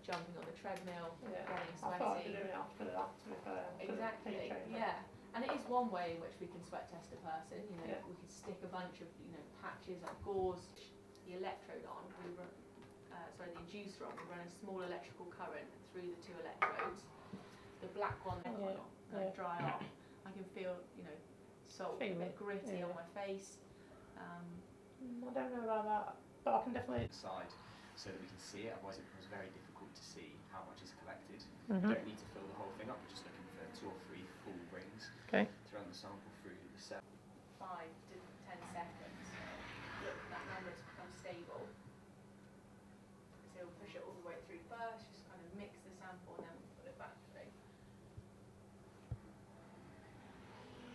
jumping on the treadmill, getting I thought I'd sweaty. be doing it after that, to be fair. Exactly, yeah. And it is one way in which we can sweat test a person. You know, we can stick a bunch of patches like gauze, the electrode on. We run, the inducer on. We run a small electrical current through the 2 electrodes. The black one dry off. I can feel salt a bit gritty on my face. I don't know about that, but I can definitely side so that we can see it. Otherwise, it becomes very difficult to see how much is collected. Mm-hmm. You don't need to fill the whole thing up. We're just looking for 2 or 3 full rings to run the sample through the 5 to 10 seconds. Look, that number has become stable. So we'll push it all the way through first, just kind of mix the sample and then we'll put it back through.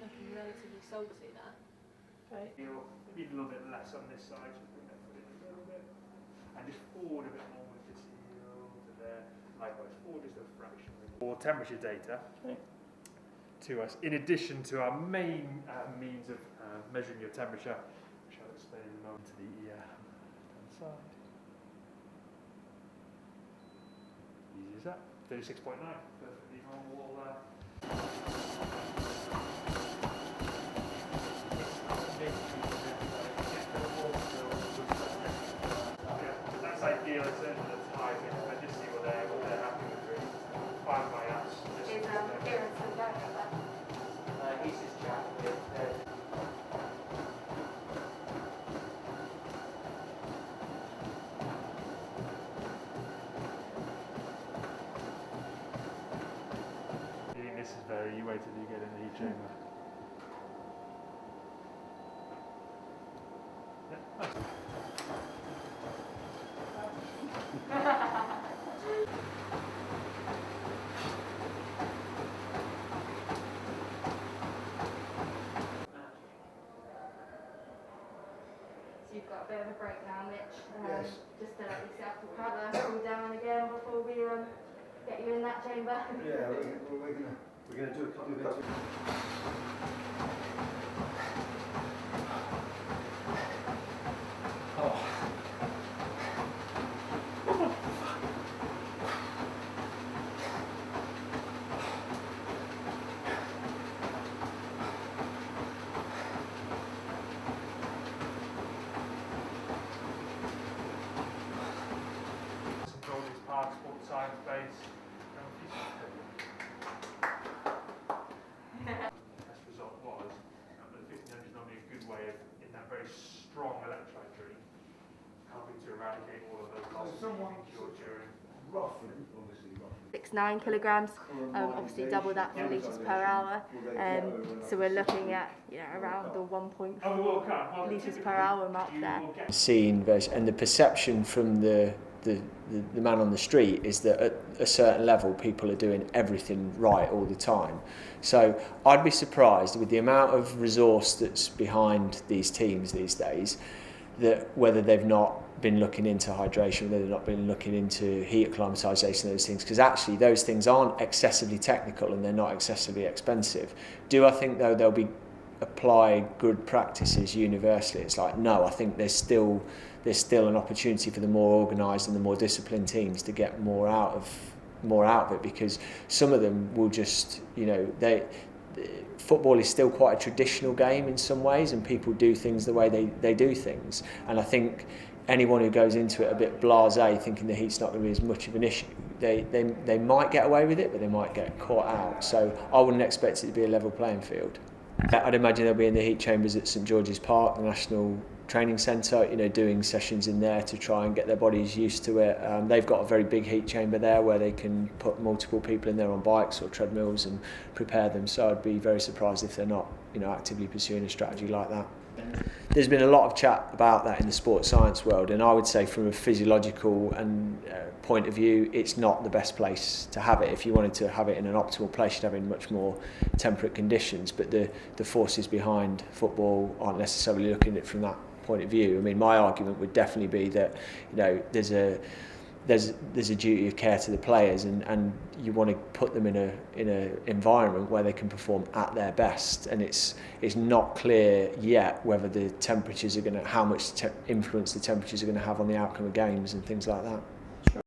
Looking relatively salty, that. Okay. Maybe a little bit less on this side, just bring that foot in a little bit. And just forward a bit more with this heel to there. Likewise, forward just a fraction. More temperature data to us, in addition to our main means of measuring your temperature, which I'll explain in a moment, to the left-hand side. Easy as that. 36.9, perfectly normal. That's ideal in terms of the timing. I just see what they're happy with. Really. Fine by us. Is Kieran still going at that? He's just chatting with You think this is better? You wait till you get in the heat chamber. So you've got a bit of a breakdown, Mitch. Just to let yourself recover, cool down again before we get you in that chamber. Yeah, we're gonna do a couple of bits. Sport science base. Best result was that the 1500 is normally a good way of, in that very strong electrolyte drink, helping to eradicate all of those losses you can cure during. Roughly, obviously, 6-9 kilograms, obviously double that for litres per hour. So we're looking at around the 1.4 litres per hour mark there. Seen and the perception from the man on the street is that at a certain level people are doing everything right all the time. So I'd be surprised with the amount of resource that's behind these teams these days, that whether they've not been looking into hydration, whether they've not been looking into heat acclimatisation, those things, because actually those things aren't excessively technical and they're not excessively expensive. Do I think though they'll be apply good practices universally? It's like, no, I think there's still an opportunity for the more organised and the more disciplined teams to get more out of it, because some of them will just, football is still quite a traditional game in some ways, and people do things the way they do things. And I think anyone who goes into it a bit blasé, thinking the heat's not going to be as much of an issue, they might get away with it, but they might get caught out. So I wouldn't expect it to be a level playing field. I'd imagine they'll be in the heat chambers at St George's Park, the National Training Centre, doing sessions in there to try and get their bodies used to it. They've got a very big heat chamber there where they can put multiple people in there on bikes or treadmills and prepare them. So I'd be very surprised if they're not, actively pursuing a strategy like that. There's been a lot of chat about that in the sports science world, and I would say from a physiological and point of view, it's not the best place to have it. If you wanted to have it in an optimal place, you'd have it in much more temperate conditions. But the forces behind football aren't necessarily looking at it from that point of view. I mean, my argument would definitely be that there's a duty of care to the players, and you want to put them in a environment where they can perform at their best. And it's not clear yet whether the temperatures are how much influence the temperatures are going to have on the outcome of games and things like that.